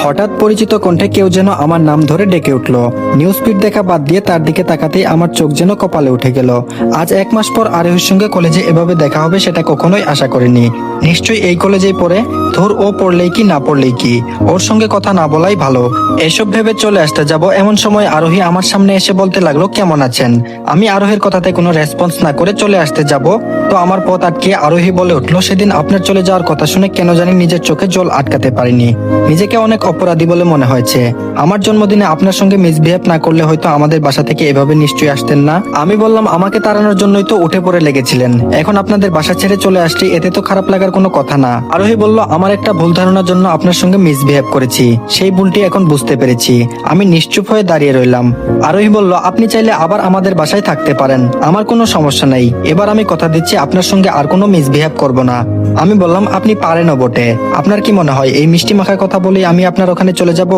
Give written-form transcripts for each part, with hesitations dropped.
হঠাৎ পরিচিত কণ্ঠে কেউ যেন আমার নাম ধরে ডেকে উঠল। নিউজ ফিড দেখা বাদ দিয়ে তার দিকে তাকাতেই আমার চোখ যেন কপালে উঠে গেল। আজ 1 মাস পর আরোহীর সঙ্গে কলেজে এভাবে দেখা হবে সেটা কখনোই আশা করিনি। নিশ্চয়ই এই কলেজেই পড়ে। ধর ও পড়লেই কি না পড়লেই কি, ওর সঙ্গে কথা না বলাই ভালো। এসব ভেবে চলে আসতে যাব এমন সময় আরোহী আমার সামনে এসে বলতে লাগলো, কেমন আছেন? আমি আরোহীর কথাতে কোনো রেসপন্স না করে চলে আসতে যাব তো আমার পথ আটকে আরোহী বলে উঠলো, সেদিন আপনার চলে যাওয়ার কথা শুনে কেন জানি নিজের চোখে জল আটকাতে পারিনি। নিজেকে অনেক অপরাধী বলে মনে হয়েছে। আমার জন্মদিনে আপনার সঙ্গে মিসবিহেভ না করলে হয়তো আমাদের বাসা থেকে এভাবে নিশ্চয়ই আসতেন না। আমি বললাম, আমাকে তাড়ানোর জন্যই তো উঠে পড়ে লেগেছিলেন, এখন আপনাদের বাসা ছেড়ে চলে আসছি, এতে তো খারাপ লাগার কোনো কথা না। আরোহী বলল, আমার একটা ভুল ধারণার জন্য আপনার সঙ্গে মিসবিহেভ করেছি, সেই ভুলটি এখন বুঝতে পেরেছি। আমি নিশ্চুপ হয়ে দাঁড়িয়ে রইলাম। আরোহী বলল, আপনি চাইলে আবার আমাদের বাসায় থাকতে পারেন, আমার কোনো সমস্যা নেই। এবার আমি কথা দিচ্ছি আপনার সঙ্গে আর কোনো মিসবিহেভ করব না। আমি বললাম, আপনি পারেনও বটে। আপনার কি মনে হয় এই মিষ্টি মাখার কথা বলেই আমি আপনার ওখানে চলে যাব?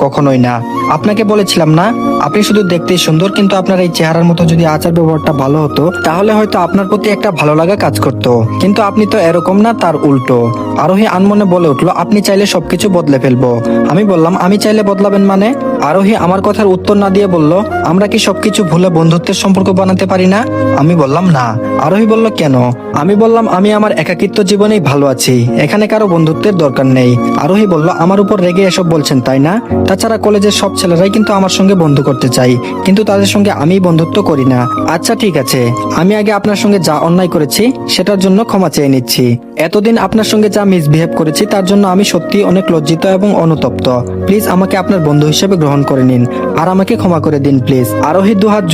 কখনোই না। আপনাকে বলেছিলাম না, আপনি শুধু দেখতেই সুন্দর, কিন্তু আপনার এই চেহারার মতো যদি আচার ব্যবহারটা ভালো হতো তাহলে হয়তো আপনার প্রতি একটা ভালো লাগা কাজ করত, কিন্তু আপনি তো এরকম না, তার উল্টো। আরোহী আনমনে বলে উঠলো, আপনি চাইলে সবকিছু বদলে ফেলবো। আমি বললাম, আমি চাইলে বদলাবেন মানে? আরোহী আমার কথার উত্তর না দিয়ে বলল, আমরা কি সবকিছু ভুলে বন্ধুত্বের সম্পর্ক বানাতে পারি না? আমি বললাম না। আরোহী বলল, কেন? আমি বললাম, আমি আমার একাকিত্ব জীবনেই ভালো আছি, এখানে কারো বন্ধুত্বের দরকার নেই। আরোহী বলল, আমার উপর রেগে এসব বলছেন তাই না? তাছাড়া কলেজের সব ছেলেরাই কিন্তু আমার সঙ্গে বন্ধু করতে চাই, কিন্তু তাদের সঙ্গে আমি বন্ধুত্ব করি না। আচ্ছা ঠিক আছে, আমি আগে আপনার সঙ্গে যা অন্যায় করেছি সেটার জন্য ক্ষমা চেয়ে নিচ্ছি। এতদিন আপনার সঙ্গে যা মিসবিহেভ করেছি তার জন্য আমি সত্যি অনেক লজ্জিত এবং অনুতপ্ত। প্লিজ আমাকে আপনার বন্ধু হিসেবে গ্রহণ করে নিন আর আমাকে ক্ষমা করে দিন প্লিজ। আরোহী দুহাত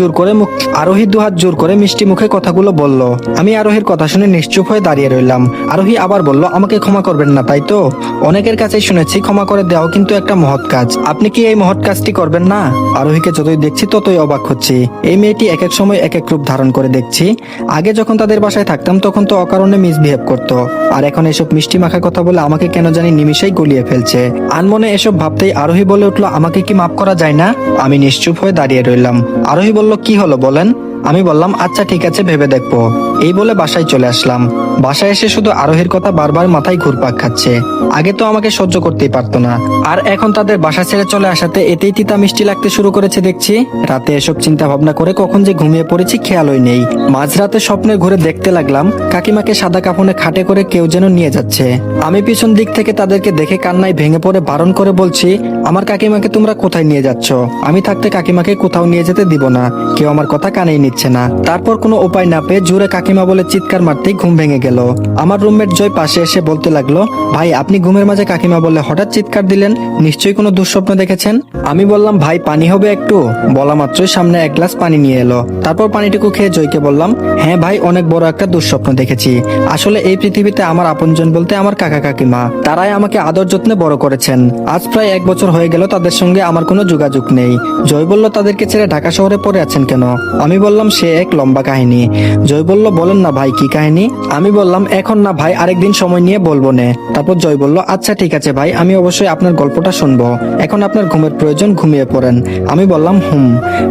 জোর করে মিষ্টি মুখে কথাগুলো বলল। আমি আরোহীর কথা শুনে নিশ্চুপ হয়ে দাঁড়িয়ে রইলাম। আরোহী আবার বলল, আমাকে ক্ষমা করবেন না তাই তো? অনেকের কাছেই শুনেছি ক্ষমা করে দেওয়াও কিন্তু একটা মহৎ কাজ, আপনি কি এই মহৎ কাজটি করবেন না? আরোহীকে যতই দেখছি ততই অবাক হচ্ছি। এই মেয়েটি এক এক সময় এক এক রূপ ধারণ করে দেখছি। আগে যখন তাদের বাসায় থাকতাম তখন তো অকারণে মিসবিহেভ করতো, আর এখন এসব মিষ্টি মাখা কথা বলে আমাকে কেন জানি নিমিষেই গলিয়ে ফেলছে। আনমনে এসব ভাবতেই আরোহী বলে উঠলো, আমাকে কি মাফ করা যায় না? আমি নিশ্চুপ হয়ে দাঁড়িয়ে রইলাম। আরোহী বলল, কি হলো বলেন? আমি বললাম, আচ্ছা ঠিক আছে, ভেবে দেখবো। এই বলে বাসায় চলে আসলাম। বাসায় এসে শুধু আরোহীর কথা বারবার মাথায় ঘুরপাক খাচ্ছে। আগে তো আমাকে সহ্য করতেই পারতো না, আর এখন তাদের বাসা ছেড়ে চলে আসাতে এতেই তিতা মিষ্টি লাগতে শুরু করেছে দেখছি। রাতে এসব চিন্তা ভাবনা করে কখন যে ঘুমিয়ে পড়েছি খেয়ালই নেই। মাঝরাতে স্বপ্নে ঘুরে দেখতে লাগলাম কাকিমাকে সাদা কাফনে খাটে করে কেউ যেন নিয়ে যাচ্ছে। আমি পিছন দিক থেকে তাদেরকে দেখে কান্নায় ভেঙে পড়ে বারণ করে বলছি, আমার কাকিমাকে তোমরা কোথায় নিয়ে যাচ্ছ? আমি থাকতে কাকিমাকে কোথাও নিয়ে যেতে দিব না। কেউ আমার কথা কানেই নিচ্ছে না। তারপর কোনো উপায় না পেয়ে জোরে কাকিমা বলে চিৎকার মারতেই ঘুম ভেঙে গেল। আমার রুমমেট জয় পাশে এসে বলতে লাগলো, ভাই আপনি ঘুমের মাঝে কাকিমা বলে হঠাৎ চিৎকার দিলেন, নিশ্চয়ই কোনো দুঃস্বপ্ন দেখেছেন। আমি বললাম, ভাই পানি হবে একটু? বলা মাত্রই সামনে এক গ্লাস পানি নিয়ে এলো। তারপর পানিটুকু খেয়ে জয়কে বললাম, হ্যাঁ ভাই, অনেক বড় একটা দুঃস্বপ্ন দেখেছি। আসলে এই পৃথিবীতে আমার আপনজন বলতে আমার কাকা কাকিমা, তারাই আমাকে আদর যত্নে বড় করেছেন। আজ প্রায় 1 বছর হয়ে গেল তাদের সঙ্গে আমার কোনো যোগাযোগ নেই। জয় বলল, তাদেরকে ছেড়ে ঢাকা শহরে পড়ে আছেন কেন? আমি বললাম, সে এক লম্বা কাহিনী। জয় বলল, বলেন না ভাই, কি কাহিনী? আমি বললাম, এখন না ভাই, আরেকদিন সময় নিয়ে বলবো নে। তারপর জয় বলল, আচ্ছা ঠিক আছে ভাই, আমি অবশ্যই আপনার গল্পটা শুনবো। এখন আপনার ঘুমের প্রয়োজন, ঘুমিয়ে পড়েন। আমি বললাম,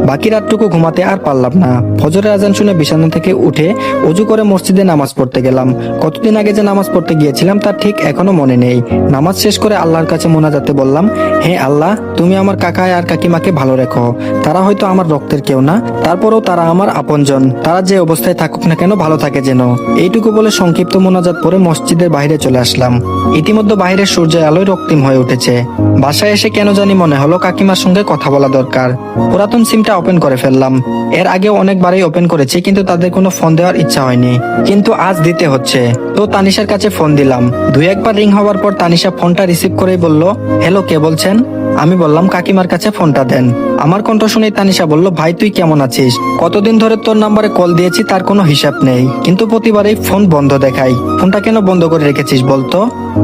বাকি রাতটুকু ঘুমাতে আর পারলাম না। ফজরের আজান শুনে বিছানা থেকে উঠে অজু করে মসজিদে নামাজ পড়তে গেলাম। কতদিন আগে যে নামাজ পড়তে গিয়েছিলাম তার ঠিক এখনো মনে নেই। নামাজ শেষ করে আল্লাহর কাছে মোনাজাতে বললাম, হে আল্লাহ, তুমি আমার কাকা আর কাকিমাকে ভালো রেখো। তারা হয়তো আমার রক্তের কেউ না, তারপরেও তারা আমার আপনজন। তারা যে অবস্থায় থাকুক না কেন ভালো থাকে যেন। এইটুকু বলে সংক্ষিপ্ত মোনাজাত পরে মসজিদের বাইরে চলে আসলাম। ইতিমধ্যে বাইরের সূর্যের আলোয় রক্তিম হয়ে উঠেছে। বাসায় এসে কেন জানি মনে হলো কাকিমার সঙ্গে কথা বলা দরকার। পুরাতন সিমটা ওপেন করে ফেললাম। এর আগেও অনেকবারই ওপেন করেছি, কিন্তু তাদের কোনো ফোন দেওয়ার ইচ্ছা হয়নি। কিন্তু আজ দিতে হচ্ছে, তো তানিশার কাছে ফোন দিলাম। 2-1 বার রিং হওয়ার পর তানিশা ফোনটা রিসিভ করেই বলল, হ্যালো, কে বলছেন? আমি বললাম, কাকিমার কাছে ফোনটা দেন। আমার কণ্ঠ শুনেই তানিশা বলল, ভাই তুই কেমন আছিস? কতদিন ধরে তোর নাম্বারে কল দিয়েছি তার কোনো হিসাব নেই, কিন্তু প্রতিবারই ফোন বন্ধ দেখাই। ফোনটা কেন বন্ধ করে রেখেছিস বলতো?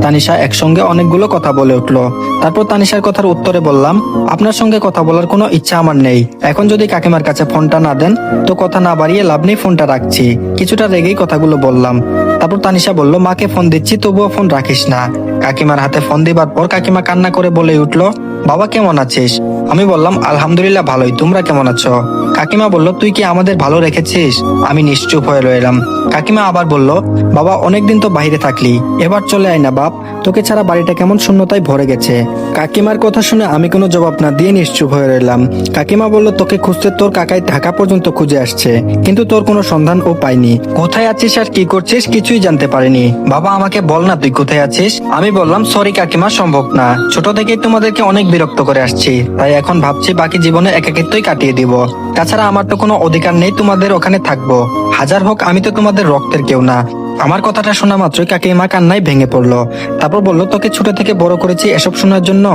তানিশা একসঙ্গে অনেকগুলো কথা বলে উঠলো। তারপর তানিশার কথার উত্তরে বললাম, আপনার সঙ্গে কথা বলার কোনো ইচ্ছা আমার নেই। এখন যদি কাকিমার কাছে ফোনটা না দেন তো কথা না বাড়িয়ে লাভ নেই, ফোনটা রাখছি। কিছুটা রেগেই কথাগুলো বললাম। তারপর তানিশা বলল, মাকে ফোন দিচ্ছি, তবুও ফোন রাখিস না। কাকিমার হাতে ফোন দিবার পর কাকিমা কান্না করে বলে উঠলো, বাবা কেমন আছিস? আমি বললাম আলহামদুলিল্লাহ ভালোই, তোমরা কেমন আছো? কাকিমা বলল, তুই কি আমাদের ভালো রেখেছিস? আমি নিশ্চুপ হয়ে রইলাম। কাকিমা আবার বলল, বাবা অনেকদিন তো বাইরে থাকলি, এবার চলে আয় না বাপ, তোকে ছাড়া বাড়িটা কেমন শূন্যতায় ভরে গেছে। কাকিমার কথা শুনে আমি কোনো জবাব না দিয়ে নিশ্চুপ হয়ে রইলাম। কাকিমা বলল, তোকে খুঁজতে তোর কাকাই ঢাকা পর্যন্ত খুঁজে আসছে, কিন্তু তোর কোনো সন্ধান ও পাইনি। কোথায় আছিস আর কি করছিস কিছুই জানতে পারিনি। বাবা আমাকে বল না তুই কোথায় আছিস। আমি বললাম, সরি কাকিমা, সম্ভব না। ছোট থেকেই তোমাদেরকে অনেক বিরক্ত করে আসছি, তাই এখন ভাবছি বাকি জীবনে একাকিত্বই কাটিয়ে দিব। তাছাড়া আমার তো কোনো অধিকার নেই তোমাদের ওখানে থাকবো। হাজার হোক আমি তো তোমাদের রক্তের কেউ না। আমার কথাটা শোনা মাত্রই কাকিমা কান্নায় ভেঙে পড়লো। তারপর বললো, তোকে ছোট থেকে বড় করেছি এসব শোনার জন্য?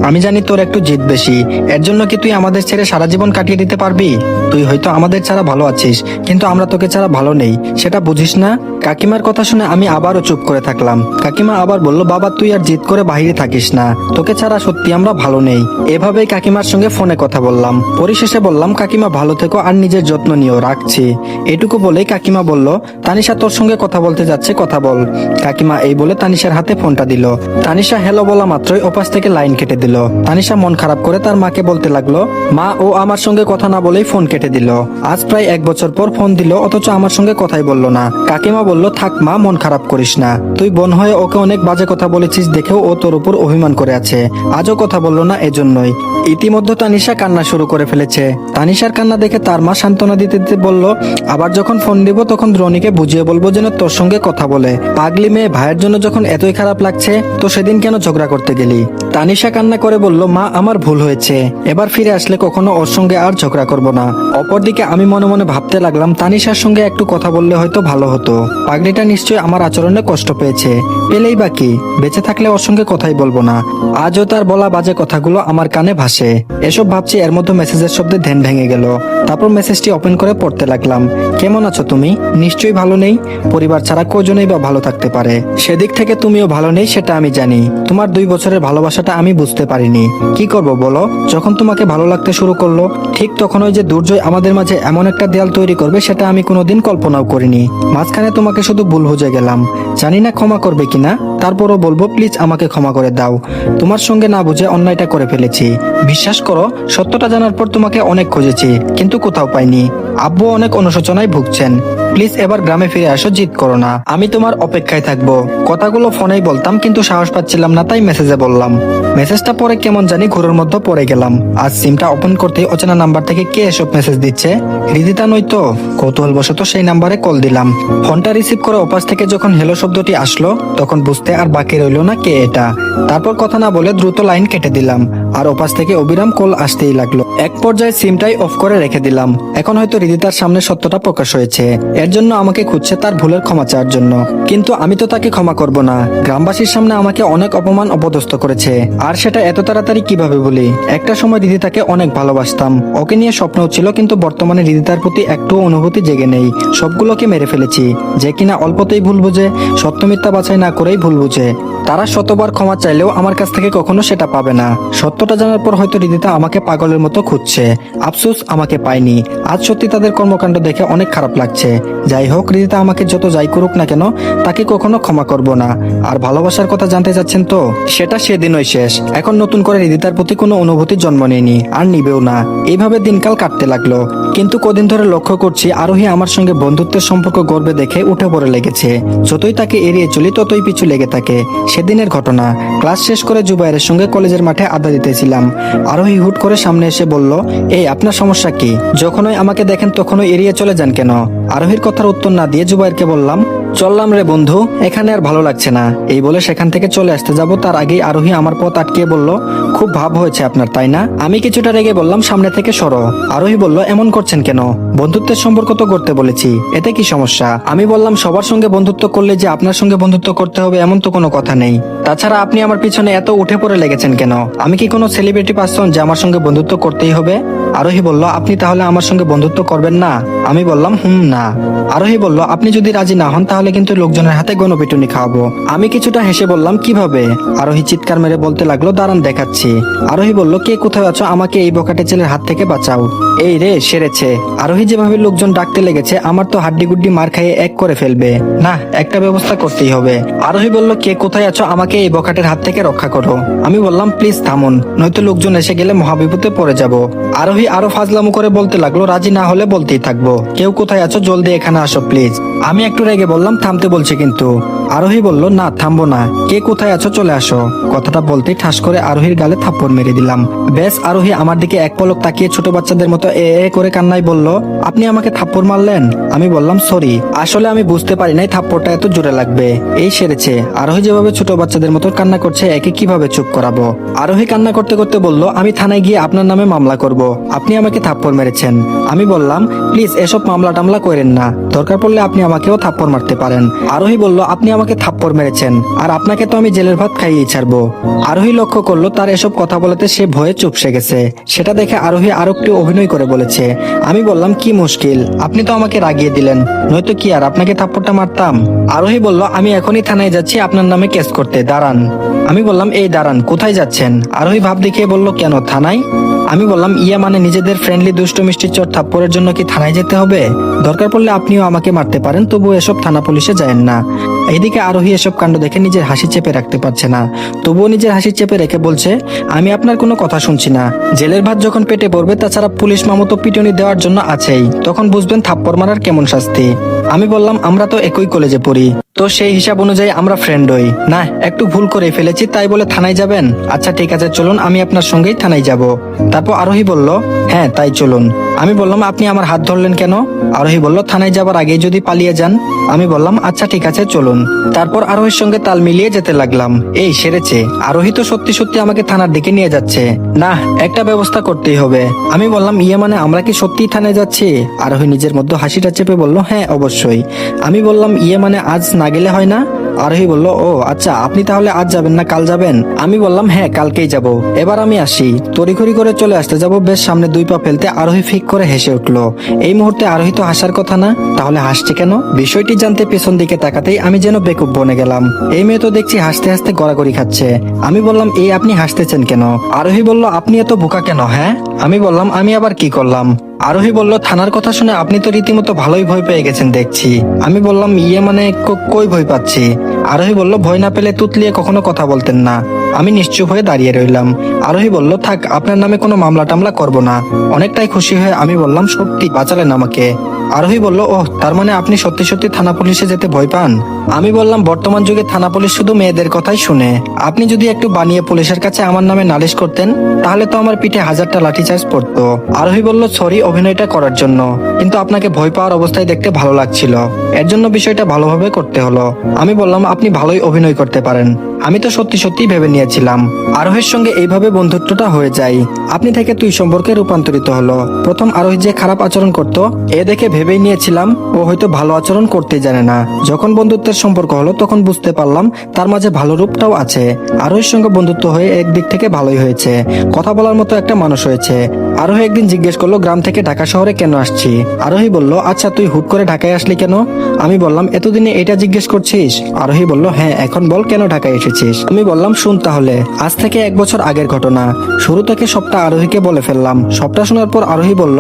আমি জানি তোর একটু জিদ বেশি, এর জন্য কি তুই আমাদের ছেড়ে সারা জীবন কাটিয়ে দিতে পারবি? তুই হয়তো আমাদের ছাড়া ভালো আছিস, কিন্তু আমরা তোকে ছাড়া ভালো নেই, সেটা বুঝিস না? কাকিমার কথা শুনে আমি আবারও চুপ করে থাকলাম। কাকিমা আবার বলল, বাবা তুই আর জিদ করে বাইরে থাকিস না, তোকে ছাড়া সত্যি আমরা ভালো নেই। এভাবেই কাকিমার সঙ্গে ফোনে কথা বললাম। পরিশেষে বললাম, কাকিমা ভালো থেকো আর নিজের যত্ন নিও, রাখছি। এটুকু বলেই কাকিমা বলল, তানিশা তোর সঙ্গে কথা বলতে যাচ্ছে, কথা বল। কাকিমা এই বলে তানিশার হাতে ফোনটা দিল। তানিশা হ্যালো বলা মাত্রই ওপাশ থেকে লাইন কেটে দিল। তানিশা মন খারাপ করে তার মাকে বলতে লাগলো, মা ও আমার সঙ্গে কথা না বলেই ফোন কেটে দিল। আজ প্রায় 1 বছর পর ফোন দিল, অথচ আমার সঙ্গে কথাই বললো না। কাকিমা বলল, থাক মা, মন খারাপ করিস না। তুই বোন হয়ে ওকে অনেক বাজে কথা বলেছিস দেখেও ও তোর উপর অভিমান করে আছে, আজও কথা বললো না এজন্যই। ইতিমধ্যে তানিশা কান্না শুরু করে ফেলেছে। তানিশার কান্না দেখে তার মা সান্ত্বনা দিতে দিতে বলল, আবার যখন ফোন দিব তখন রনিকে বুঝিয়ে বলবো যেন তোর সঙ্গে কথা বলে। পাগলি মেয়ে, ভাইয়ের জন্য যখন এতই খারাপ লাগছে তো সেদিন কেন ঝগড়া করতে গেলি? তানিশা কান্না করে বলল, মা আমার ভুল হয়েছে, এবার ফিরে আসলে কখনো ওর সঙ্গে আর ঝগড়া করব না। অপরদিকে আমি মনে মনে ভাবতে লাগলাম, তানিশার সঙ্গে একটু কথা বললে হয়তো ভালো হতো। পাগলিটা নিশ্চয়ই আমার আচরণে কষ্ট পেয়েছে, পেলেই বাকি, বেঁচে থাকলে ওর সঙ্গে কথাই বলবো না। আজও তার বলা বাজে কথাগুলো আমার কানে ভাসে। এসব ভাবছি, এর মধ্যে মেসেজের শব্দে ধ্যান ভেঙে গেল। তারপর মেসেজটি ওপেন করে পড়তে লাগলাম। কেমন আছো তুমি? নিশ্চয়ই ভালো নেই, পরিবার ছাড়া কজনেই বা ভালো থাকতে পারে। সেদিক থেকে তুমিও ভালো নেই সেটা আমি জানি। তোমার 2 বছরের ভালোবাসাটা আমি বুঝতে পারিনি। কি করব বলো? যখন তোমাকে ভালো লাগতে শুরু করলো ঠিক তখন ওই যে দুর্জয় আমাদের মাঝে এমন একটা দেয়াল তৈরি করবে সেটা আমি কোনোদিন কল্পনাও করিনি। মাঝখানে তোমাকে শুধু ভুল বুঝে গেলাম, জানি না ক্ষমা করবে কিনা, তারপরও বলবো প্লিজ আমাকে ক্ষমা করে দাও। তোমার সঙ্গে না বুঝে অন্যায়টা করে ফেলেছি। বিশ্বাস করো, সত্যটা জানার পর তোমাকে অনেক খুঁজেছি, কিন্তু কোথাও পাইনি। আব্বু অনেক অনুশোচনায় ভুগছেন। প্লিজ এবার গ্রামে ফিরে আসো, জিদ করো না, আমি তোমার অপেক্ষায় থাকবো। কথাগুলো ফোনেই বলতাম, কিন্তু সাহস পাচ্ছিলাম না, তাই মেসেজে বললাম। মেসেজটা পরে কেমন জানি ঘোরের মধ্যে পড়ে গেলাম। আজ সিমটা ওপেন করতে অচেনা নাম্বার থেকে কে এসব মেসেজ দিচ্ছে? হৃদিতা নয় তো? কৌতূহলবশত সেই নাম্বারে কল দিলাম। ফোনটা রিসিভ করে ওপাশ থেকে যখন হেলো শব্দটি আসলো তখন বুঝতে আর বাকি রইল না কে এটা। তারপর কথা না বলে দ্রুত লাইন কেটে দিলাম, আর ওপাশ থেকে অবিরাম কল আসতেই লাগলো। এক পর্যায়ে সিমটাই অফ করে রেখে দিলাম। এখন হয়তো হৃদিতার সামনে সত্যটা প্রকাশ হয়েছে, এর জন্য আমাকে খুঁজছে তার ভুলের ক্ষমা চাওয়ার জন্য। কিন্তু আমি তো তাকে ক্ষমা করব না। গ্রামবাসীর সামনে আমাকে অনেক অপমান অপদস্থ করেছে, আর সেটা এত তাড়াতাড়ি কিভাবে বলি? একটা সময় হৃদিতাকে অনেক ভালোবাসতাম, ওকে নিয়ে স্বপ্নও ছিল, কিন্তু বর্তমানে হৃদিতার প্রতি একটু অনুভূতি জেগে নেই। সবগুলোকে মেরে ফেলেছি। যে কিনা অল্পতেই ভুল বুঝে, সত্য মিথ্যা বাছাই না করেই ভুল বুঝে। তারা শতবার ক্ষমা চাইলেও আমার কাছ থেকে কখনো সেটা পাবে না। সত্যটা জানার পর হয়তো হৃদিতা আমাকে পাগলের মতো খুঁজছে। আফসোস আমাকে পায়নি। আজ সত্যি তাদের কর্মকাণ্ড দেখে অনেক খারাপ লাগছে। যাই হোক, হৃদিতা আমাকে যত যাই করুক না কেন, তাকে কখনো ক্ষমা করব না। আর ভালোবাসার কথা জানতে চাচ্ছেন তো, সেটা সেদিনই শেষ। এখন নতুন করে হৃদিতার প্রতি কোনো অনুভূতি জন্ম নেয়নি, আর নিবেও না। এইভাবে দিনকাল কাটতে লাগলো। কিন্তু কদিন ধরে লক্ষ্য করছি আরোহী আমার সঙ্গে বন্ধুত্বের সম্পর্ক গর্বে দেখে উঠে পড়ে লেগেছে। যতই তাকে এড়িয়ে চলি ততই পিছু লেগে থাকে। সেদিনের ঘটনা, ক্লাস শেষ করে জুবাইরের সঙ্গে কলেজের মাঠে আড্ডা দিতেছিলাম। আরোহী হুট করে সামনে এসে বলল, এই আপনার সমস্যা কি? যখনই আমাকে দেখেন তখনই এড়িয়ে চলে যান কেন? আরোহীর কথার উত্তর না দিয়ে জুবাইরকে বললাম, চললাম রে বন্ধু, এখানে আর ভালো লাগছে না। এই বলে সেখান থেকে চলে আসতে যাব, তার আগেই আরোহী আমার পথ আটকিয়ে বলল, খুব ভাব হয়েছে আপনার, তাই না? আমি কিছুটা রেগে বললাম, সামনে থেকে সরো। আরোহী বলল, এমন করছেন কেন? বন্ধুত্বের সম্পর্ক তো করতে বলেছি, এতে কি সমস্যা? আমি বললাম, সবার সঙ্গে বন্ধুত্ব করলে যে আপনার সঙ্গে বন্ধুত্ব করতে হবে এমন তো কোনো কথা নেই। তাছাড়া আপনি আমার পিছনে এত উঠে পড়ে লেগেছেন কেন? আমি কি কোনো সেলিব্রিটি পার্সন যে আমার সঙ্গে বন্ধুত্ব করতেই হবে? আরোহী বলল, আপনি তাহলে আমার সঙ্গে বন্ধুত্ব করবেন না? আমি বললাম না। আরোহী বলল, আপনি যদি রাজি না হন তাহলে কিন্তু লোকজনের হাতে গণপিটুনি খাওয়াবো। আমি কিছুটা হেসে বললাম, কিভাবে? আরোহী চিৎকার মেরে বলতে লাগলো, দাঁড়ান দেখাচ্ছি। আরোহী বলল, কে কোথায় আছো? আমাকে এই বকাটে ছেলের হাত থেকে বাঁচাও। এই রে সেরেছে। আরোহী যেভাবে লোকজন ডাকতে লেগেছে, আমার তো হাড্ডি গুড্ডি মার খাইয়ে এক করে ফেলবে। না, একটা ব্যবস্থা করতেই হবে। আরোহী বলল, কে কোথায় আছো? আমাকে এই বকাটের হাত থেকে রক্ষা করো। আমি বললাম, প্লিজ থামুন, নয়তো লোকজন এসে গেলে মহাবিপদে পড়ে যাব। আরোহী আরো ফাজলামো করে বলতে লাগলো, রাজি না হলে বলতেই থাকবো। কেউ কোথায় আছো? জলদি এখানে আসো প্লিজ। আমি একটু রেগে বললাম, থামতে বলছি কিন্তু। আরোহী বলল, না থামবো না, কে কোথায় আছো চলে আসো। কথাটা বলতেই ঠাস করে আরোহীর গালে থাপ্পড় মেরে দিলাম। বেশ, আরোহী আমার দিকে এক পলক তাকিয়ে ছোট বাচ্চাদের মতো এ করে কান্নায় বলল, আপনি আমাকে থাপ্পড় মারলেন? আমি বললাম, সরি, আসলে আমি বুঝতে পারি নাই থাপ্পড়টা এত জোরে লাগবে। এই সেরেছে। আরোহী যেভাবে ছোট বাচ্চাদের মতো কান্না করছে, একে কিভাবে চুপ করাবো? আরোহী কান্না করতে করতে বলল, আমি থানায় গিয়ে আপনার নামে মামলা করব, আপনি আমাকে থাপ্পড় মেরেছেন। আমি বললাম, প্লিজ এসব মামলা টামলা করেন না, দরকার পড়লে আপনি আমাকেও থাপ্পড় মারতে পারেন। আরোহী বলল, আপনি আমাকে থাপ্পড় মেরেছেন, আর আপনাকে তো আমি জেলের ভাত খাইয়েই ছাড়বো। আরোহী লক্ষ্য করলো তার এসব কথা বলাতে সে ভয়ে চুপসে গেছে। সেটা দেখে আরোহী আরো একটু অভিনয় করে বলেছে। আমি বললাম, কি মুশকিল, আপনি তো আমাকে রাগিয়ে দিলেন, নয়তো কি আর আপনাকে থাপ্পড়টা মারতাম? আরোহী বলল, আমি এখনই থানায় যাচ্ছি আপনার নামে কেস করতে, দাঁড়ান। আমি বললাম, এই দাঁড়ান, কোথায় যাচ্ছেন? আরোহী ভাব দেখিয়ে বলল, কেন থানায়? আমি বললাম, ইয়া মানে নিজেদের ফ্রেন্ডলি দুষ্ট মিষ্টি চট থাপ্পড়ের জন্য কি থানায় যেতে হবে? দরকার পড়লে আপনিও আমাকে মারতে পারেন, তবু এসব থানা পুলিশে যায়েন না। এইদিকে আরোহী এসব কাণ্ড দেখে নিজের হাসি চেপে রাখতে পারছে না, তবুও নিজের হাসি চেপে রেখে বলছে, আমি আপনার কোনো কথা শুনছি না। জেলের ভাত যখন পেটে পড়বে, তাছাড়া পুলিশ মামতো পিটুনি দেওয়ার জন্য আছেই, তখন বুঝবেন থাপ্পড় মারার কেমন শাস্তি। আমি বললাম, আমরা তো একই কলেজে পড়ি, তো সেই হিসাব অনুযায়ী আমরা ফ্রেন্ড হই না। একটু ভুল করে ফেলেছি, তাই বলে থানায় যাবেন? আচ্ছা ঠিক আছে, চলুন, আমি আপনার সঙ্গেই থানায় যাব। তারপর আরোহী বলল, হ্যাঁ তাই চলুন। আমি বললাম, আপনি আমার হাত ধরলেন কেন? আরোহী বলল, থানায় যাবার আগেই যদি পালিয়ে যান। আমি বললাম, আচ্ছা ঠিক আছে চলুন। তারপর আরোহীর সঙ্গে তাল মিলিয়ে যেতে লাগলাম। এই সেরেছে, আরোহী তো সত্যি সত্যি আমাকে থানার দিকে নিয়ে যাচ্ছে। না, একটা ব্যবস্থা করতেই হবে। আমি বললাম, ইয়ে মানে আমরা কি সত্যিই থানায় যাচ্ছি? আরোহী নিজের মধ্যে হাসিটা চেপে বলল, হ্যাঁ অবশ্যই। আমি বললাম, ইয়ে মানে আজ না গেলে হয় না? আরোহী বলল, ও আচ্ছা, আপনি তাহলে আজ যাবেন না কাল যাবেন? আমি বললাম, হ্যাঁ কালকেই যাব। এবার আমি আসি। তড়িঘড়ি করে চলে আসতে যাব, বেশ সামনে 2 পা ফেলতে আরোহী ফিক করে হেসে উঠলো। এই মুহূর্তে আরোহী তো হাসার কথা না, তাহলে হাসছে কেন? বিষয়টি জানতে পেছন দিকে তাকাতেই আমি যেন বেকুব বনে গেলাম। এই মেয়ে তো দেখছি হাসতে হাসতে গড়াগড়ি খাচ্ছে। আমি বললাম, এই আপনি হাসতেছেন কেন? আরোহী বলল, আপনি এত বোকা কেন? হ্যাঁ? আমি বললাম, আমি আবার কি করলাম? আরোহী বলল, থানার কথা শুনে আপনি তো রীতিমতো ভালোই ভয় পেয়ে গেছেন দেখছি। আমি বললাম, ইয়ে মানে কই ভয় পাচ্ছি? আরোহী বলল, ভয় না পেলে তুতলিয়ে কখনো কথা বলতেন না। আমি নিশ্চুপ হয়ে দাঁড়িয়ে রইলাম। আরোহী বলল, থাক, আপনার নামে কোনো মামলা টামলা করবো না। অনেকটাই খুশি হয়ে আমি বললাম, সত্যি বাঁচালেন আমাকে। আরোহী বলল, ওহ, তার মানে আপনি সত্যি সত্যি থানা পুলিশে যেতে ভয় পান? আমি বললাম, বর্তমান যুগে থানা পুলিশ শুধু মেয়েদের কথাই শুনে। আপনি যদি একটু বানিয়ে পুলিশের কাছে আমার নামে নালিশ করতেন, তাহলে তো আমার পিঠে 1000টা লাঠিচার্জ পড়তো। আরোহী বলল, সরি অভিনয়টা করার জন্য, কিন্তু আপনাকে ভয় পাওয়ার অবস্থায় দেখতে ভালো লাগছিল, এর জন্য বিষয়টা ভালোভাবে করতে হলো। আমি বললাম, আপনি ভালোই অভিনয় করতে পারেন। আমি তো সত্যি সত্যি ভেবে নিয়েছিলাম। আরোহীর সঙ্গে এইভাবে বন্ধুত্বটা হয়ে যায়। আপনি থেকে তুই সম্পর্কে রূপান্তরিত হলো। প্রথম আরোহী যে খারাপ আচরণ করত, এ দেখে ভেবেই নিয়েছিলাম ও হয়তো ভালো আচরণ করতেই জানে না। যখন বন্ধুত্বের সম্পর্ক হলো, তখন বুঝতে পারলাম তার মাঝে ভালো রূপটাও আছে। আরোহীর সঙ্গে বন্ধুত্ব হয়ে একদিক থেকে ভালোই হয়েছে, কথা বলার মতো একটা মানুষ হয়েছে। আরোহী একদিন জিজ্ঞেস করলো, গ্রাম থেকে ঢাকা শহরে কেন আসছি? আরোহী বলল, আচ্ছা তুই হুট করে ঢাকায় আসলি কেন? আমি বললাম, এতদিনে এটা জিজ্ঞেস করছিস? আরোহী বলল, হ্যাঁ, এখন বল কেন ঢাকায় এসেছিস? আমি বললাম, শুন তাহলে, আজ থেকে 1 বছর আগের ঘটনা। শুরু থেকে সবটা আরোহীকে বলে ফেললাম। সবটা শোনার পর আরোহী বলল,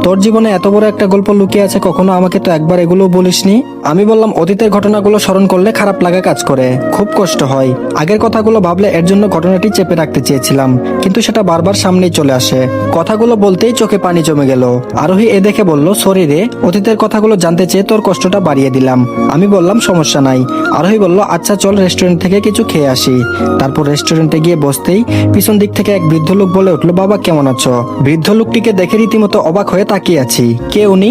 তোর জীবনে এত বড় একটা গল্প লুকিয়ে আছে, কখনো আমাকে তো একবার এগুলো বলিসনি। আমি বললাম, অতীতের ঘটনাগুলো স্মরণ করলে খারাপ লাগা কাজ করে, খুব কষ্ট হয়। আগের কথাগুলো ভাবলে এর জন্য ঘটনাটি চেপে রাখতে চেয়েছিলাম, কিন্তু সেটা বারবার সামনেই চলে আসে। কথাগুলো বলতেই চোখে পানি জমে গেল। আরোহী এ দেখে বলল, সরি রে, অতীতের কথাগুলো জানতে চেয়ে তোর কষ্টটা বাড়িয়ে দিলাম। আমি বললাম, সমস্যা নাই। আরোহী বলল, আচ্ছা চল রেস্টুরেন্ট থেকে কিছু খেয়ে আসি। তারপর রেস্টুরেন্টে গিয়ে বসতেই পিছন দিক থেকে এক বৃদ্ধ লোক বলে উঠলো, বাবা কেমন আছো? বৃদ্ধ লোকটিকে দেখে রীতিমতো অবাক হয়ে তাকিয়ে আছি। কে উনি?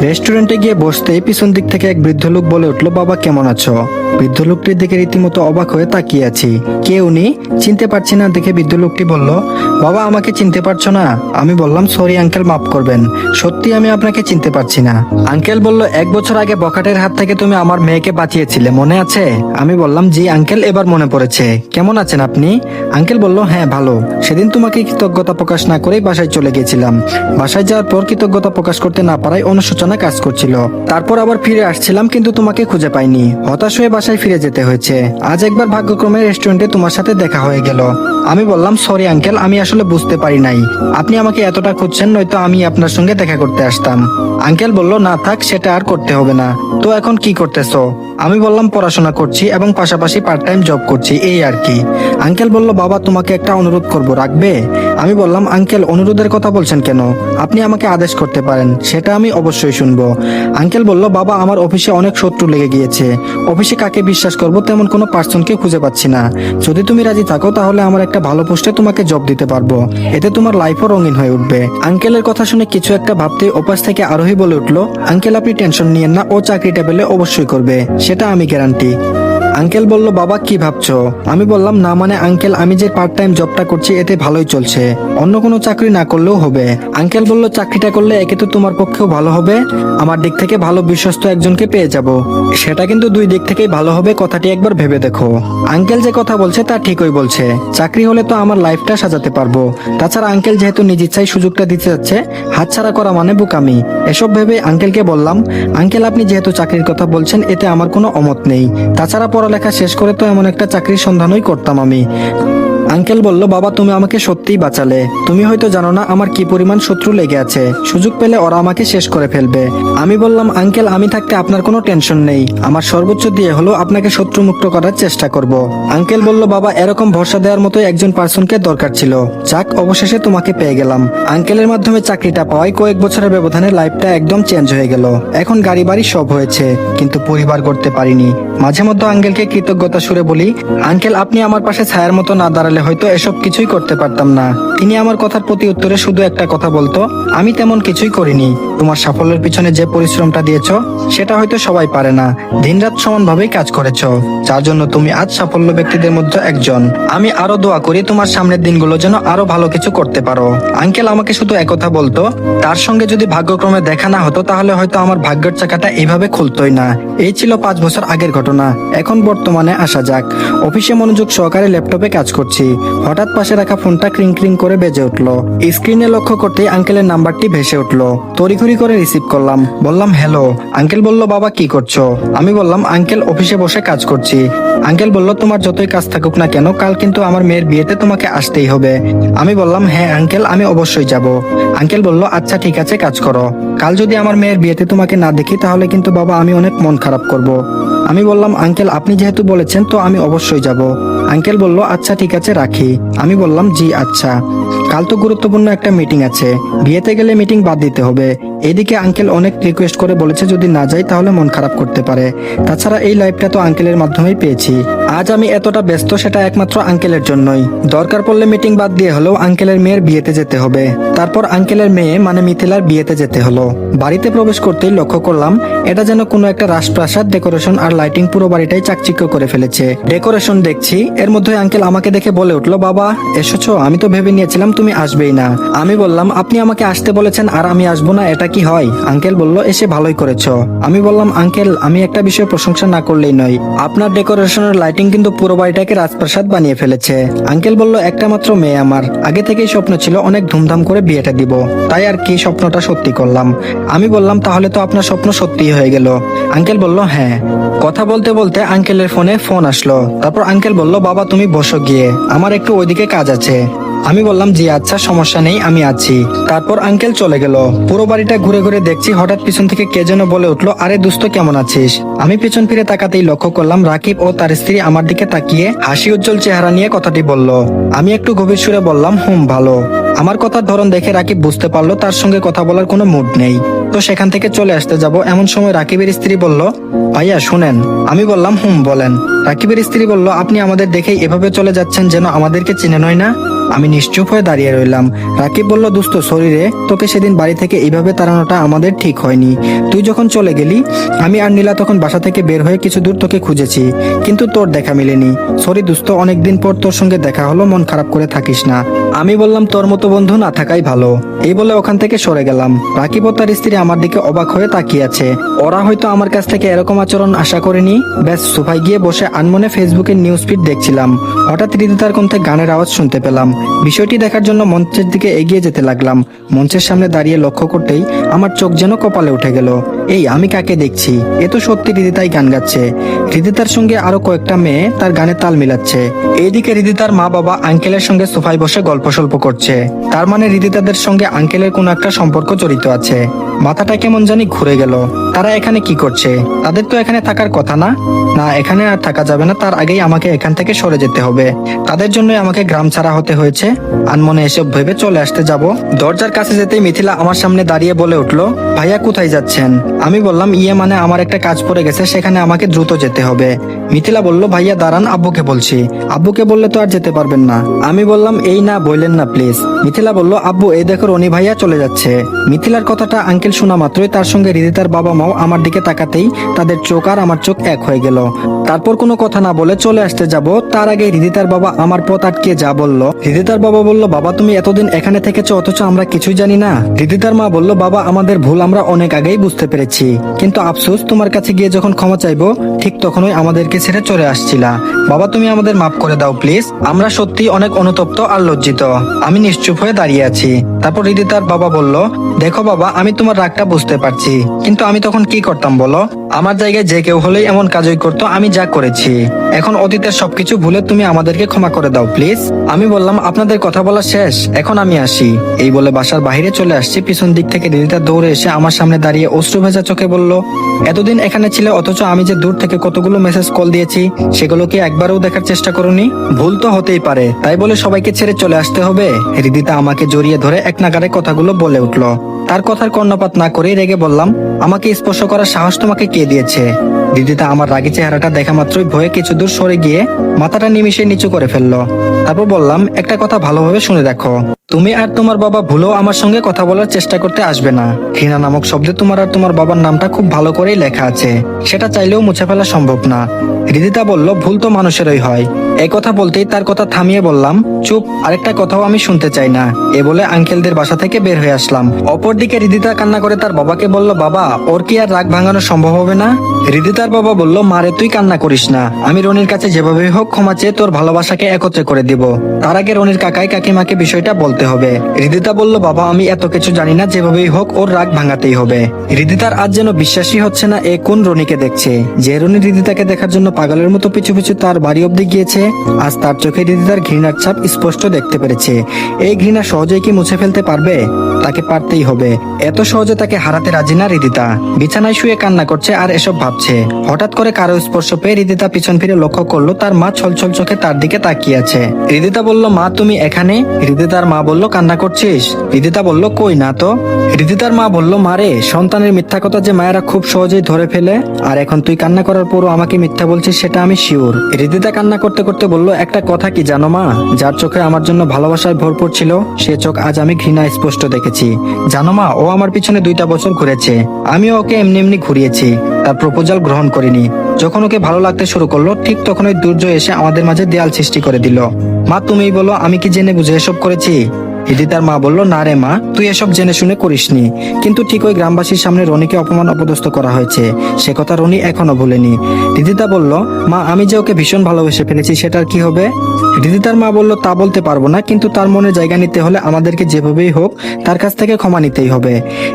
রেস্টুরেন্টে গিয়ে বসতেই পিছন দিক থেকে এক বৃদ্ধ লোক বলে উঠলো, বাবা কেমন আছো? বৃদ্ধ লোকটির দিকে রীতিমতো অবাক হয়ে তাকিয়ে আছি। কে উনি? চিনতে পারছি না দেখে বৃদ্ধ লোকটি বলল, বাবা আমাকে চিনতে পারছো না? আমি বললাম সরি আঙ্কেল, মাফ করবেন, সত্যি আমি আপনাকে চিনতে পারছি না। আঙ্কেল বলল 1 বছর আগে বখাটের হাত থেকে তুমি আমার মেয়েকে বাঁচিয়েছিলে, মনে আছে? আমি বললাম জি আঙ্কেল, এবার মনে পড়েছে। কেমন আছেন আপনি? আঙ্কেল বলল হ্যাঁ ভালো। সেদিন তোমাকে কৃতজ্ঞতা প্রকাশ না করেই বাসায় চলে গেছিলাম। বাসায় যাওয়ার পর কৃতজ্ঞতা প্রকাশ করতে না পারায় অনুশোচনা কাজ করছিল। তারপর আবার ফিরে আসছিলাম কিন্তু তোমাকে খুঁজে পাইনি। হতাশ হয়ে বাসায় ফিরে যেতে হয়েছে। আজ একবার ভাগ্যক্রমে রেস্টুরেন্টে তোমার সাথে দেখা হয়ে গেল। আমি বললাম সরি আঙ্কেল, আমি আসলে বুঝতে পারি নাই আপনি আমাকে এতটা খুঁজছেন, নয়তো আমি আপনার সঙ্গে দেখা করতে আসতাম। আঙ্কেল বলল না থাক, সেটা আর করতে হবে না। তো এখন কি করতেছো? আমি বললাম পড়াশোনা করছি এবং পাশাপাশি পার্ট টাইম জব করছি, এই আর কি। আঙ্কেল বলল বাবা তোমাকে একটা অনুরোধ করব, রাখবে? আমি বললাম আঙ্কেল অনুরোধের কথা বলছেন কেন? আপনি আমাকে আদেশ করতে পারেন, সেটা আমি অবশ্যই শুনবো। আঙ্কেল বলল বাবা আমার অফিসে অনেক শত্রু লেগে গিয়েছে। অফিসে কাকে বিশ্বাস করব তেমন কোনো পার্সনকে খুঁজে পাচ্ছি না। যদি তুমি রাজি থাকো তাহলে আমার একটা ভালো পোস্টে তোমাকে জব দিতে পারবো, এতে তোমার লাইফও রঙিন হয়ে উঠবে। আঙ্কেলের কথা শুনে কিছু একটা ভাবতে ওপাশ থেকে আরোহী বলে উঠলো, আঙ্কেল আপনি টেনশন নিয়েন না, ও চাকরিটা পেলে অবশ্যই করবে, সেটা আমি গ্যারান্টি। আঙ্কেল বলল বাবা কি ভাবছো? আমি বললাম না মানে আঙ্কেল, আমি যে পার্ট টাইম জবটা করছি এতে ভালোই চলছে, অন্য কোনো চাকরি না করলেও হবে। আঙ্কেল বলল চাকরিটা করলে একে তো তোমার পক্ষেও ভালো হবে, আমার দিক থেকে ভালো বিশ্বস্ত একজনকে পেয়ে যাব, সেটা কিন্তু দুই দিক থেকেই ভালো হবে, কথাটি একবার ভেবে দেখো। আঙ্কেল যে কথা বলছে তা ঠিকই বলছে, চাকরি হলে তো আমার লাইফটা সাজাতে পারবো। তাছাড়া আঙ্কেল যেহেতু নিজ ইচ্ছায় সুযোগটা দিতে যাচ্ছে, হাতছাড়া করা মানে বোকামি। এসব ভেবে আঙ্কেলকে বললাম আঙ্কেল আপনি যেহেতু চাকরির কথা বলছেন এতে আমার কোনো অমত নেই, তাছাড়া পড়ালেখা শেষ করে তো এমন একটা চাকরির সন্ধানই করতাম আমি। আঙ্কেল বলল বাবা তুমি আমাকে সত্যিই বাঁচালে, তুমি হয়তো জানো না আমার কি পরিমাণ শত্রু লেগে আছে, সুযোগ পেলে ওরা আমাকে শেষ করে ফেলবে। আমি বললাম আঙ্কেল আমি থাকতে আপনার কোনো টেনশন নেই, আমার সর্বোচ্চ দিয়ে হলো আপনাকে শত্রু মুক্ত করার চেষ্টা করব। আঙ্কেল বলল বাবা এরকম ভরসা দেওয়ার মতো একজন পার্সনকে দরকার ছিল, যাক অবশেষে তোমাকে পেয়ে গেলাম। আঙ্কেলের মাধ্যমে চাকরিটা পাওয়ায় কয়েক বছরের ব্যবধানে লাইফটা একদম চেঞ্জ হয়ে গেল। এখন গাড়ি বাড়ি সব হয়েছে, কিন্তু পরিবার করতে পারিনি। মাঝে মধ্যে আঙ্কেলকে কৃতজ্ঞতা সুরে বলি আঙ্কেল আপনি আমার পাশে ছায়ার মতো না দাঁড়ালে হয়তো এসব কিছুই করতে পারতাম না। তিনি আমার কথার প্রতি উত্তরে শুধু একটা কথা বলতো, আমি তেমন কিছুই করিনি, তোমার সাফল্যের পিছনে যে পরিশ্রমটা দিয়েছো সেটা হয়তো সবাই পারে না, দিনরাত সমানভাবেই কাজ করেছো, যার জন্য তুমি আজ সাফল্য ব্যক্তিদের মধ্যে একজন। আমি আরো দোয়া করি তোমার সামনের দিনগুলো যেন আরো ভালো কিছু করতে পারো। আঙ্কেল আমাকে শুধু একথা বলতো, তার সঙ্গে যদি ভাগ্যক্রমে দেখা না হতো তাহলে হয়তো আমার ভাগ্যের চাকাটা এইভাবে খুলতোই না। এই ছিল 5 বছর আগের ঘটনা। এখন বর্তমানে আসা যাক। অফিসে মনোযোগ সহকারে ল্যাপটপে কাজ করছি, হঠাৎ পাশে রাখা ফোনটা ক্রিং ক্রিং করে বেজে উঠলো। স্ক্রিনে লক্ষ্য করতেই আঙ্কেলের নাম্বারটি ভেসে উঠলো। তড়িঘড়ি করে রিসিভ করলাম, বললাম হ্যালো। আঙ্কেল বলল বাবা কি করছো? আমি বললাম আঙ্কেল অফিসে বসে কাজ করছি। আঙ্কেল বলল তোমার যতই কাজ থাকুক না কেন কাল কিন্তু আমার মেয়ের বিয়েতে তোমাকে আসতেই হবে। আমি বললাম হ্যাঁ আঙ্কেল আমি অবশ্যই যাব। আঙ্কেল বলল আচ্ছা ঠিক আছে কাজ করো, কাল যদি আমার মেয়ের বিয়েতে তোমাকে না দেখি তাহলে কিন্তু বাবা আমি অনেক মন খারাপ করব। আমি বললাম আঙ্কেল আপনি যেহেতু বলেছেন তো আমি অবশ্যই যাব। আঙ্কেল বলল আচ্ছা ঠিক আছে রাখি। আমি বললাম জি আচ্ছা। কাল তো গুরুত্বপূর্ণ একটা মিটিং আছে, বিয়েতে গেলে মিটিং বাদ দিতে হবে। এদিকে আঙ্কেল অনেক রিকোয়েস্ট করে বলেছে যদি না যাই তাহলে মন খারাপ করতে পারে। তাছাড়া এই লাইফটা তো আঙ্কেলের মাধ্যমেই পেয়েছি। আজ আমি এতটা ব্যস্ত সেটা একমাত্র আঙ্কেলের জন্যই। দরকার পড়লে মিটিং বাদ দিয়ে হলেও আঙ্কেলের মেয়ের বিয়েতে যেতে হবে। তারপর আঙ্কেলের মেয়ে মানে মিথিলার বিয়েতে যেতে হলো। বাড়িতে প্রবেশ করতেই লক্ষ্য করলাম এটা যেন কোনো একটা রাজপ্রাসাদ, ডেকোরেশন আর লাইটিং পুরো বাড়িটাই চাকচিক্য করে ফেলেছে। ডেকোরেশন দেখছি, এর মধ্যে আঙ্কেল আমাকে দেখে বলে উঠলো বাবা এসেছো, আমি তো ভেবে নিয়েছিলাম তুমি আসবেই না। আমি বললাম আপনি আমাকে আসতে বলেছেন আর আমি আসবো না, এটা কি হয়? আঙ্কেল বলল এসে ভালোই করেছো। আমি বললাম আঙ্কেল আমি একটা বিষয়ে প্রশংসা না করলেই নয়, আপনার ডেকোরেশনের লাইটিং কিন্তু পুরো বাড়িটাকে রাজপ্রাসাদ বানিয়ে ফেলেছে। আঙ্কেল বলল একটা মাত্র মেয়ে আমার, আগে থেকেই স্বপ্ন ছিল অনেক ধুমধাম করে বিয়েটা দিব, তাই আর কি স্বপ্নটা সত্যি করলাম। আমি বললাম তাহলে তো আপনার স্বপ্ন সত্যি হয়ে গেল। আঙ্কেল বলল হ্যাঁ। কথা বলতে বলতে আঙ্কেলের ফোনে ফোন আসলো। তারপর আঙ্কেল বলল বাবা তুমি বসো গিয়ে, আমার একটু ওইদিকে কাজ আছে। আমি বললাম জি আচ্ছা সমস্যা নেই আমি আছি। তারপর আঙ্কেল চলে গেল। পুরো বাড়িটা ঘুরে ঘুরে দেখছি, হঠাৎ পিছন থেকে কে যেন বলে উঠলো আরে দোস্ত কেমন আছিস? আমি পিছন ফিরে তাকাতেই লক্ষ্য করলাম রাকিব ও তার স্ত্রী আমার দিকে তাকিয়ে হাসি উজ্জ্বল চেহারা নিয়ে কথাটি বলল। আমি একটু গভীর সুরে বললাম ভালো। আমার কথার ধরন দেখে রাকিব বুঝতে পারলো তার সঙ্গে কথা বলার কোনো মুড নেই, তো সেখান থেকে চলে আসতে যাব এমন সময় রাকিবের স্ত্রী বলল ভাইয়া শুনেন। আমি বললাম বলেন। রাকিবের স্ত্রী বলল আপনি আমাদের দেখেই এভাবে চলে যাচ্ছেন যেন আমাদেরকে চিনে নয় না। আমি নিশ্চুপ হয়ে দাঁড়িয়ে রইলাম। রাকিব বলল দোস্ত শরীরে তোকে সেদিন বাড়ি থেকে এইভাবে তাড়ানোটা আমাদের ঠিক হয়নি। তুই যখন চলে গেলি আমি আর নীলা তখন বাসা থেকে বের হয়ে কিছু দূর তোকে খুঁজেছি, কিন্তু তোর দেখা মিলেনি। সরি দোস্ত, অনেকদিন পর তোর সঙ্গে দেখা হলো, মন খারাপ করে থাকিস না। আমি বললাম তোর মতো বন্ধু না থাকাই ভালো। এই বলে ওখান থেকে সরে গেলাম। রাকিব ও তার স্ত্রী আমার দিকে অবাক হয়ে তাকিয়ে আছে। ওরা হয়তো আমার কাছ থেকে এরকম আচরণ আশা করেনি। ব্যাস সোফায় গিয়ে বসে আনমনে ফেসবুকের নিউজ ফিড দেখছিলাম। হঠাৎ হৃদিতার কণ্ঠে গানের আওয়াজ শুনতে পেলাম। বিষয়টি দেখার জন্য মঞ্চের দিকে এগিয়ে যেতে লাগলাম। মঞ্চের সামনে দাঁড়িয়ে লক্ষ্য করতেই আমার চোখ যেন কপালে উঠে গেল। এই আমি কাকে দেখছি? এ তো সত্যি হৃদিতাই গান গাচ্ছে। হৃদিতার সঙ্গে আরো কয়েকটা মেয়ে তার গানে তাল মিলাচ্ছে। এইদিকে হৃদিতার মা বাবা আঙ্কেলের সঙ্গে সোফায় বসে গল্প সল্প করছে। তার মানে হৃদিতাদের সঙ্গে আঙ্কেলের কোনো একটা সম্পর্ক জড়িত আছে। মাথাটা কেমন জানি ঘুরে গেল। তারা এখানে কি করছে? তাদের তো এখানে থাকার কথা না। না, এখানে আর থাকা যাবে না। তার আগেই আমাকে এখান থেকে সরে যেতে হবে। তাদের জন্যই আমাকে গ্রাম ছাড়া হতে হয়েছে। আনমনে এসব ভেবে চলে আসতে যাব। দরজার কাছে যেতেই মিথিলা আমার সামনে দাঁড়িয়ে বলে উঠলো, ভাইয়া কোথায় যাচ্ছেন? আমি বললাম, মানে আমার একটা কাজ পড়ে গেছে, সেখানে আমাকে দ্রুত যেতে হবে। মিথিলা বলল, ভাইয়া দাঁড়ান, আব্বুকে বলছি। আব্বুকে বললে তো আর যেতে পারবেন না। আমি বললাম, এই না, বললেন না প্লিজ। মিথিলা বলল, আব্বু এই দেখো রনি ভাইয়া চলে যাচ্ছে। মিথিলার কথাটা আঙ্কেল শোনা মাত্রই তার সঙ্গে হৃদিতার বাবা মাও আমার দিকে তাকাতেই তাদের চোখ আর আমার চোখ এক হয়ে গেল। তারপর কোনো কথা না বলে চলে আসতে যাব, তার আগে হৃদিতার বাবা আমার পথ আটকে যা বলল। হৃদিতার বাবা বলল, বাবা তুমি এতদিন এখানে থেকেছো অথচ আমরা কিছুই জানি না। হৃদিতার মা বলল, বাবা আমাদের ভুল আমরা অনেক আগেই বুঝতে পেরেছি, কিন্তু আফসোস তোমার কাছে গিয়ে যখন ক্ষমা চাইবো ঠিক তখনই আমাদেরকে ছেড়ে চলে আসছিলা। বাবা তুমি আমাদের মাফ করে দাও প্লিজ। আমরা সত্যি অনেক অনুতপ্ত আর লজ্জিত। আমি নিশ্চুপ হয়ে দাঁড়িয়ে আছি। তারপর হৃদিতার বাবা বলল, দেখো বাবা আমি তোমার রাগটা বুঝতে পারছি, কিন্তু আমি তখন কি করতাম বলো? আমার জায়গায় যে কেউ হলেই এমন কাজই করতো। আমি যা করেছি, এখন অতীতের সবকিছু ভুলে তুমি আমাদেরকে ক্ষমা করে দাও প্লিজ। আমি বললাম, আপনাদের কথা বলা শেষ, এখন আমি আসি। এই বলে বাসার বাইরে চলে আসছি। পিছন দিক থেকে হৃদিতা দৌড়ে এসে আমার সামনে দাঁড়িয়ে অশ্রু ভেজা চোখে বলল, এতদিন এখানে ছিলে অথচ আমি যে দূর থেকে কতগুলো মেসেজ কল দিয়েছি সেগুলো কি একবারও দেখার চেষ্টা করোনি? ভুল তো হতেই পারে, তাই বলে সবাইকে ছেড়ে চলে আসতে হবে? হৃদিতা আমাকে জড়িয়ে ধরে এক নাগারে কথাগুলো বলে উঠল। তার কথার কর্ণপাত না করে রেগে বললাম, আমাকে স্পর্শ করার সাহস তোমাকে কে দিয়েছে? হৃদিতা আমার রাগী চেহারাটা দেখা মাত্রই ভয়ে কিছু দূর সরে গিয়ে মাথাটা নিমিষে নিচু করে ফেললো। তারপর বললাম, একটা কথা ভালোভাবে শুনে দেখো, তুমি আর তোমার বাবা ভুলেও আমার সঙ্গে কথা বলার চেষ্টা করতে আসবে না। ঘৃণা নামক শব্দে তোমার আর তোমার বাবার নামটা খুব ভালো করেই লেখা আছে, সেটা চাইলেও মুছে ফেলা সম্ভব না। হৃদিতা বলল, ভুল তো মানুষেরই হয়। এই কথা বলতেই তার কথা থামিয়ে বললাম, চুপ, আরেকটা কথাও আমি শুনতে চাই না। এ বলে আঙ্কেলদের বাসা থেকে বের হয়ে আসলাম। অপরদিকে হৃদিতা কান্না করে তার বাবাকে বলল, বাবা ওর কি আর রাগ ভাঙানো সম্ভব হবে না? হৃদিতার বাবা বলল, মারে তুই কান্না করিস না, আমি রনির কাছে যেভাবে হোক ক্ষমা চেয়ে তোর ভালোবাসাকে একত্রে করে দিব। তার আগে রনির কাকাই কাকিমাকে বিষয়টা বলতে হবে। হৃদিতা বলল, বাবা আমি এত কিছু জানি না, যেভাবেই হোক ওর রাগ ভাঙাতেই হবে। হৃদিতার আজ যেন বিশ্বাসই হচ্ছে না এ কোন রনিকে দেখছে, যে রনি হৃদিতাকে দেখার জন্য পাগলের মতো পিছু পিছু তার বাড়ি অব্দি গিয়েছে। আজ তার চোখে হৃদিতার ঘৃণার ছাপ স্পষ্ট দেখতে পেরেছে। এই ঘৃণা সহজেই কি মুছে ফেলতে পারবে? তাকে পারতেই হবে। এত সহজে তাকে হারাতে রাজি না হৃদিতা। বিছানায় শুয়ে কান্না করছে আর এসব ভাবছে। হঠাৎ করে কারো স্পর্শ পেয়ে হৃদিতা পিছন ফিরে লক্ষ্য করলো তার মা ছলছল চোখে তার দিকে তাকিয়ে আছে। হৃদিতা বলল, মা তুমি এখানে? হৃদিতার মা বলল, কান্না করছিস? হৃদিতা বলল, কই না তো। হৃদিতার মা বলল, মারে সন্তানের মিথ্যা কথা যে মায়েরা খুব সহজেই ধরে ফেলে, আর এখন তুই কান্না করার পরও আমাকে মিথ্যা বলছিস সেটা আমি শিওর। হৃদিতা কান্না করতে করতে বলল, একটা কথা কি জানো মা, যার চোখে আমার জন্য ভালোবাসায় ভরপুর ছিল সে চোখ আজ আমি ঘৃণা স্পষ্ট দেখেছি। জানো মা, ও আমার পিছনে 2টা বছর ঘুরেছে, আমিও ওকে এমনি এমনি ঘুরিয়েছি, তার প্রপোজাল গ্রহণ করিনি। যখন ওকে ভালো লাগতে শুরু করলো ঠিক তখনই দুর্জয় এসে আমাদের মাঝে দেয়াল সৃষ্টি করে দিল। মা তুমিই বলো আমি কি জেনে বুঝে এসব করেছি? হৃদিতার মা বলল, না রে মা, তুই এসব জেনে শুনে করিসনি, কিন্তু ঠিক ওই গ্রামবাসীর সামনে রনিকে অপমান অপদস্থ করা হয়েছে, সে কথা রনি এখনো ভুলেনি। হৃদিতা বলল, মা আমি যে ওকে ভীষণ ভালোবেসে ফেলেছি সেটার কি হবে? হৃদিতার মা বলল, তা বলতে পারবো না, কিন্তু তার মনে জায়গা নিতে হলে আমাদেরকে যেভাবেই হোক তার কাছ থেকে ক্ষমা নিতেই হবে।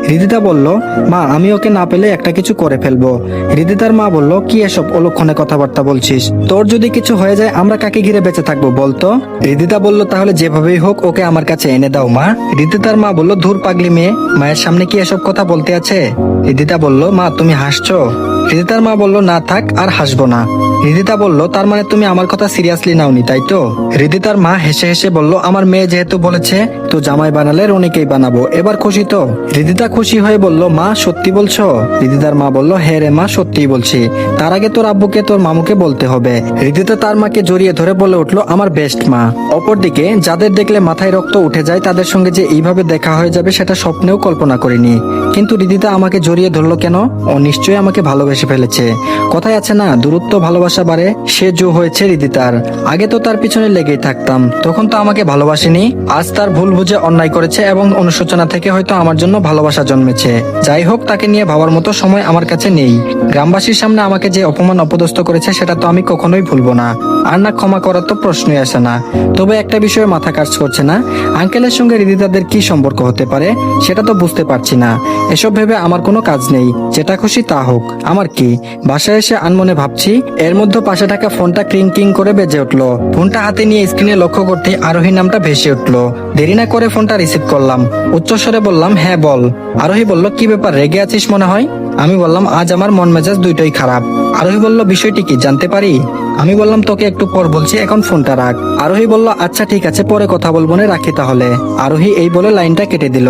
হৃদিতা বলল, মা আমি ওকে না পেলে একটা কিছু করে ফেলবো। হৃদিতার মা বলল, কি এসব অলক্ষণে কথাবার্তা বলছিস? তোর যদি কিছু হয়ে যায় আমরা কাকে ঘিরে বেঁচে থাকবো বলতো? হৃদিতা বলল, তাহলে যেভাবেই হোক ওকে আমার কাছে এনে দাও মা। হৃদিতার মা বলল, ধুর পাগলি মেয়ে, মায়ের সামনে কি এসব কথা বলতে আছে? হৃদিতা বলল, মা তুমি হাসছো? হৃদিতার মা বলল, না থাক, আর হাসবো না। হৃদিতা বলল, তার মানে তুমি আমার কথা সিরিয়াসলি নাওনি তাই তো? হৃদিতার মা হেসে হেসে বলল, আমার মেয়ে যেহেতু বলেছে তো জামাই বানালে রনিকেই বানাবো, এবার খুশি তো? হৃদিতা খুশি হয়ে বলল, মা সত্যি বলছো? হৃদিতার মা বলল, হ্যাঁ রে মা, সত্যিই বলছি, তার আগে তোর আব্বুকে তোর মামুকে বলতে হবে। হৃদিতা তার মাকে জড়িয়ে ধরে বলে উঠলো, আমার বেস্ট মা। অপরদিকে যাদের দেখলে মাথায় রক্ত উঠে যায় তাদের সঙ্গে যে এইভাবে দেখা হয়ে যাবে সেটা স্বপ্নেও কল্পনা করিনি। কিন্তু হৃদিতা আমাকে জড়িয়ে ধরলো কেন? ও নিশ্চয়ই আমাকে ভালোবেসে ভালোবেসে ফেলেছে। কথায় আছে না, দূরত্ব ভালোবাসা বাড়ে, সে জো হয়েছে রিদিতার। আগে তো তার পিছনে লেগেই থাকতাম, তখন তো আমাকে ভালোবাসেনি। আজ তার ভুল বুঝে অন্যায় করেছে এবং অনুশোচনা থেকে হয়তো আমার জন্য ভালোবাসা জন্মেছে। যাই হোক, তাকে নিয়ে ভাবার মতো সময় আমার কাছে নেই। গ্রামবাসীর সামনে আমাকে যে অপমান অপদস্থ করেছে সেটা তো আমি কখনোই ভুলবো না। আর না, ক্ষমা করার তো প্রশ্নই আসে না। তবে একটা বিষয়ে মাথা কাজ করছে না, আঙ্কেলের সঙ্গে রিদিতাদের কি সম্পর্ক হতে পারে সেটা তো বুঝতে পারছি না। এসব ভেবে আমার কোনো কাজ নেই, যেটা খুশি তা হোক, আমার কি। বাসায় এসে আনমনে ভাবছি, এর মধ্যে পাশে থাকা ফোনটা ক্রিং ক্রিং করে বেজে উঠলো। ফোনটা হাতে নিয়ে স্ক্রিনে লক্ষ্য করতে আরোহী নামটা ভেসে উঠলো। দেরি না করে ফোনটা রিসিভ করলাম, উচ্চস্বরে বললাম, হ্যাঁ বল। আরোহী বলল, কি ব্যাপার, রেগে আছিস মনে হয়? আমি বললাম, আজ আমার মন মেজাজ দুইটাই খারাপ। আরোহী বলল, বিষয়টি কি জানতে পারি? আমি বললাম, তোকে একটু পর বলছি, এখন ফোনটা রাখ। আরোহী বলল, আচ্ছা ঠিক আছে, পরে কথা বলবো না, রাখি তাহলে। আরোহী এই বলে লাইনটা কেটে দিল।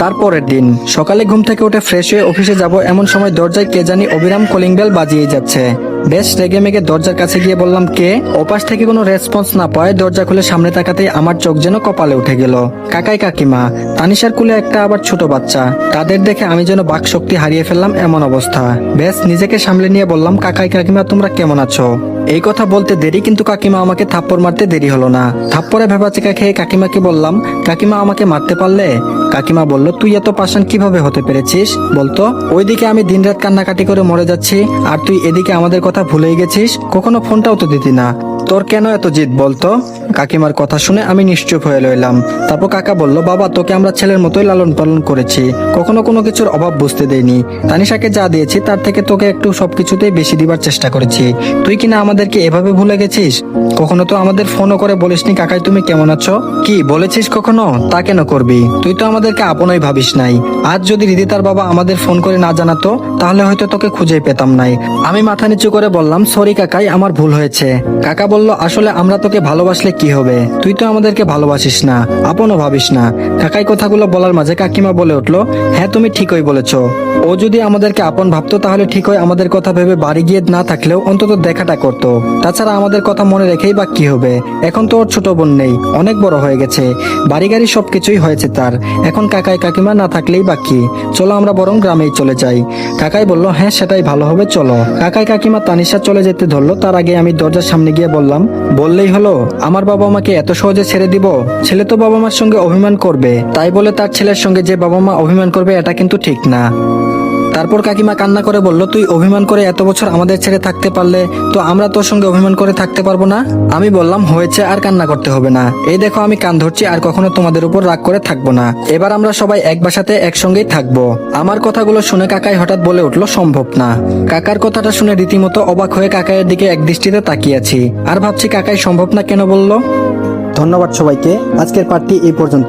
তারপরের দিন সকালে ঘুম থেকে উঠে ফ্রেশ হয়ে অফিসে যাব এমন সময় দরজায় কে জানি অবিরাম কলিং বেল বাজিয়ে যাচ্ছে। বেশ রেগে মেগে দরজার কাছে গিয়ে বললাম, কে? ওপাশ থেকে কোনো রেসপন্স না পায় দরজা খুলে সামনে তাকাতেই আমার চোখ যেন কপালে উঠে গেল। কাকাই কাকিমা, তানিশার কুলে একটা আবার ছোট বাচ্চা। তাদের দেখে আমি যেন বাক শক্তি হারিয়ে ফেললাম এমন অবস্থা। বেশ নিজেকে সামলে নিয়ে বললাম, কাকাই কাকিমা তোমরা কেমন আছো? এই কথা বলতে দেরি, কিন্তু কাকিমা আমাকে থাপ্পড় মারতে দেরি হলো না। থাপ্পড়ে ভেবাচিকা খেয়ে কাকিমাকে বললাম, কাকিমা আমাকে মারতে পারলে? কাকিমা বলল, তুই এত পাষাণ কিভাবে হতে পেরেছিস বলতো? ওইদিকে আমি দিনরাত কান্নাকাটি করে মরে যাচ্ছি, আর তুই এদিকে আমাদের কথা ভুলেই গেছিস, কখনো ফোনটাও তো দিতি না। তোর কেন এত জিদ বলতো? কাকিমার কথা শুনে আমি নিশ্চুপ হয়ে রইলাম। তারপর কাকা বলল, বাবা তোকে আমরা ছেলের মতোই লালন পালন করেছি, কখনো কোনো কিছুর অভাব বুঝতে দেইনি। তানিশাকে যা দিয়েছি তার থেকে তোকে একটু সবকিছুতেই বেশি দিবার চেষ্টা করেছি। তুই কিনা আমাদেরকে এভাবে ভুলে গেছিস? কখনো তো আমাদের ফোনও করে বলিসনি, কাকাই তুমি কেমন আছো? কি বলেছিস কখনো? তা কেন করবি? তুই তো আমাদেরকে আপনই ভাবিস নাই। আজ যদি রিদিতার বাবা আমাদের ফোন করে না জানাতো তাহলে হয়তো তোকে খুঁজে পেতাম নাই। আমি মাথা নিচু করে বললাম, সরি কাকাই, আমার ভুল হয়েছে। কাকা বলল, আসলে আমরা তোকে ভালোবাসলে কি হবে, তুই তো আমাদেরকে ভালোবাসিস না, আপনও ভাবিস না। কাকাই কথাগুলো বলার মাঝে কাকিমা বলে উঠলো, হ্যাঁ তুমি ঠিকই বলেছো। ও যদি আমাদেরকে আপন ভাবতো তাহলে ঠিকই আমাদের কথা ভেবে বাড়ি গিয়ে না থাকলেও অন্তত দেখাটা করতো। তাছাড়া আমাদের কথা মনে রেখেই বা কি হবে? এখন তো ওর ছোট বোন নেই, অনেক বড় হয়ে গেছে, বাড়ি গাড়ি সবকিছুই হয়েছে তার। এখন কাকাই কাকিমা না থাকলেই বা কি, চলো আমরা বরং গ্রামেই চলে যাই। কাকাই বলল, হ্যাঁ সেটাই ভালো হবে, চলো। কাকাই কাকিমা তানিশা চলে যেতে ধরলো, তার আগে আমি দরজার সামনে গিয়ে বললাম, বললেই হলো, আমার বাবা আমাকে এত সহজে ছেড়ে দিব? ছেলে তো বাবা মার সঙ্গে অভিমান করবে, তাই বলে তার ছেলের সঙ্গে যে বাবা মা অভিমান করবে এটা কিন্তু ঠিক না। তারপর কাকিমা কান্না করে বলল, তুই অভিমান করে এত বছর আমাদের ছেড়ে থাকতে পারলে তো আমরা তোর সঙ্গে অভিমান করে থাকতে পারবো না? আমি বললাম, হয়েছে, আর কান্না করতে হবে না। এই দেখো আমি কান ধরছি, আর কখনো তোমাদের উপর রাগ করে থাকবো না। এবার আমরা সবাই এক বাসাতে একসঙ্গেই থাকবো। আমার কথাগুলো শুনে কাকাই হঠাৎ বলে উঠলো, সম্ভব না। কাকার কথাটা শুনে রীতিমতো অবাক হয়ে কাকাইয়ের দিকে এক দৃষ্টিতে তাকিয়েছি, আর ভাবছি কাকাই সম্ভব না কেন বললো। ধন্যবাদ সবাইকে, আজকের পার্টি এই পর্যন্ত।